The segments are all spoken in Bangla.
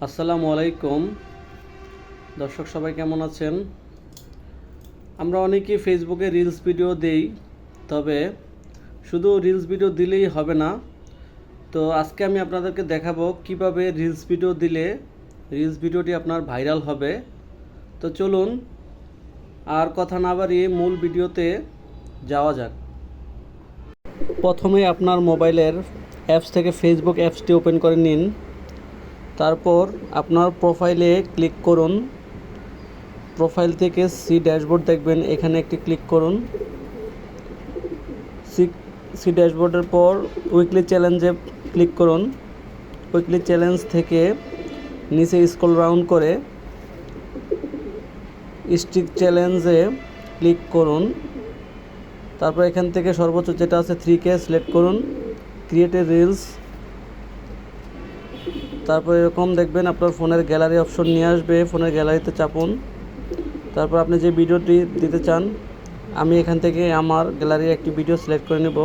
আসসালামু আলাইকুম দর্শক, সবাই কেমন আছেন? আমরা অনেকেই ফেসবুকে রিলস ভিডিও দেই, তবে শুধু রিলস ভিডিও দিলেই হবে না। তো আজকে আমি আপনাদেরকে দেখাবো কিভাবে রিলস ভিডিও দিলে রিলস ভিডিওটি আপনার ভাইরাল হবে। তো চলুন আর কথা না বাড়িয়ে মূল ভিডিওতে যাওয়া যাক। প্রথমে আপনার মোবাইলের অ্যাপস থেকে ফেসবুক অ্যাপসটি ওপেন করে নিন। তারপর আপনার প্রোফাইলে ক্লিক করুন। প্রোফাইল থেকে সি ড্যাশবোর্ড দেখবেন, এখানে একটি ক্লিক করুন। সি ড্যাশবোর্ডের পর উইকলি চ্যালেঞ্জে ক্লিক করুন। উইকলি চ্যালেঞ্জ থেকে নিচে স্ক্রল ডাউন করে স্টিক চ্যালেঞ্জে ক্লিক করুন। তারপর এখান থেকে সর্বোচ্চ যেটা আছে 3K সিলেক্ট করুন, ক্রিয়েট এ রিলস। তারপর এরকম দেখবেন আপনার ফোনের গ্যালারি অপশন নিয়ে আসবে, ফোনের গ্যালারিতে চাপুন। তারপর আপনি যে ভিডিওটি দিতে চান, আমি এখান থেকে আমার গ্যালারির একটি ভিডিও সিলেক্ট করে নেব।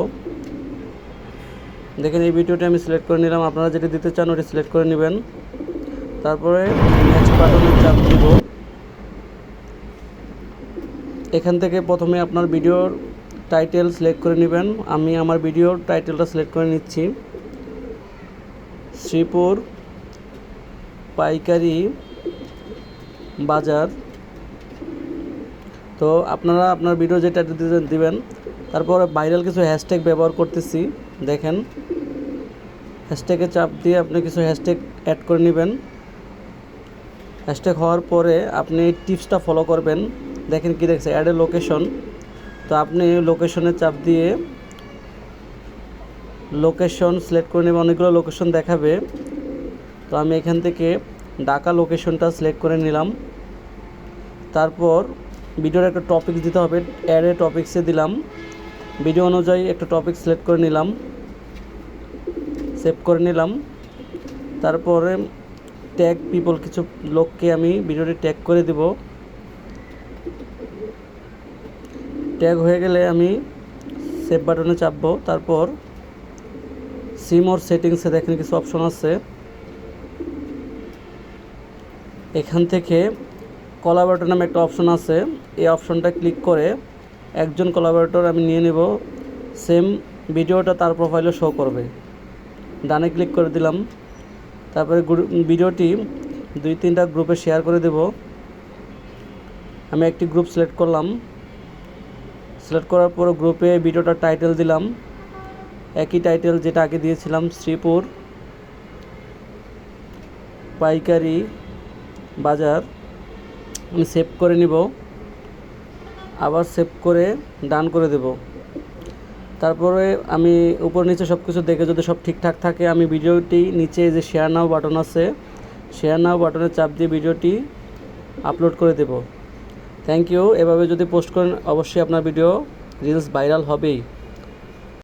দেখেন এই ভিডিওটি আমি সিলেক্ট করে নিলাম। আপনারা যেটি দিতে চান ওটি সিলেক্ট করে নেবেন। তারপরে নেক্সট বাটনে চাপ দিব। এখান থেকে প্রথমে আপনার ভিডিওর টাইটেল সিলেক্ট করে নেবেন। আমি আমার ভিডিওর টাইটেলটা সিলেক্ট করে নিচ্ছি, শ্রীপুর পাইকারি বাজার। তো আপনারা আপনার ভিডিও যে টাইটেল দিবেন। তারপরে ভাইরাল কিছু হ্যাশট্যাগ ব্যবহার করতেছি, দেখেন হ্যাশট্যাগে চাপ দিয়ে আপনি কিছু হ্যাশট্যাগ অ্যাড করে নেবেন। হ্যাশট্যাগ হওয়ার পরে আপনি এই টিপসটা ফলো করবেন। দেখেন কি দেখছে, অ্যাড এ লোকেশন। তো আপনি লোকেশনে চাপ দিয়ে লোকেশন সিলেক্ট করে নেবেন। অনেকগুলো লোকেশন দেখাবে, তো আমি এখান থেকে ঢাকা লোকেশনটা সিলেক্ট করে নিলাম। তারপর ভিডিওর একটা টপিক দিতে হবে, অ্যাড এ টপিক্সে দিলাম। ভিডিও অনুযায়ী একটা টপিক সিলেক্ট করে নিলাম, সেভ করে নিলাম। তারপরে ট্যাগ পিপল, কিছু লোককে আমি ভিডিওটি ট্যাগ করে দেব। ট্যাগ হয়ে গেলে আমি সেভ বাটনে চাপবো। তারপর সি মোর সেটিংসে দেখেন কিছু অপশন আছে, এখান থেকে কোলাবরেটর নামে একটা অপশন আছে। এই অপশনটা ক্লিক করে একজন কোলাবরেটর আমি নিয়ে নেব, সেম ভিডিওটা তার প্রোফাইলে শো করবে। ডানে ক্লিক করে দিলাম। তারপরে ভিডিওটি 2-3টা গ্রুপে শেয়ার করে দেব। আমি একটি গ্রুপ সিলেক্ট করলাম। সিলেক্ট করার পর গ্রুপে ভিডিওটার টাইটেল দিলাম, একই টাইটেল যেটা আগে দিয়েছিলাম, শ্রীপুর পাইকারি বাজার। আমি সেভ করে নিব, আবার সেভ করে ডান করে দেব। তারপরে আমি উপর নিচে সব কিছু দেখে যদি সব ঠিকঠাক থাকে, আমি ভিডিওটি নিচে যে শেয়ার নাও বাটন আছে, শেয়ার নাও বাটনে চাপ দিয়ে ভিডিওটি আপলোড করে দেব। Thank you. এভাবে যদি পোস্ট করেন অবশ্যই আপনার ভিডিও রিলস ভাইরাল হবেই।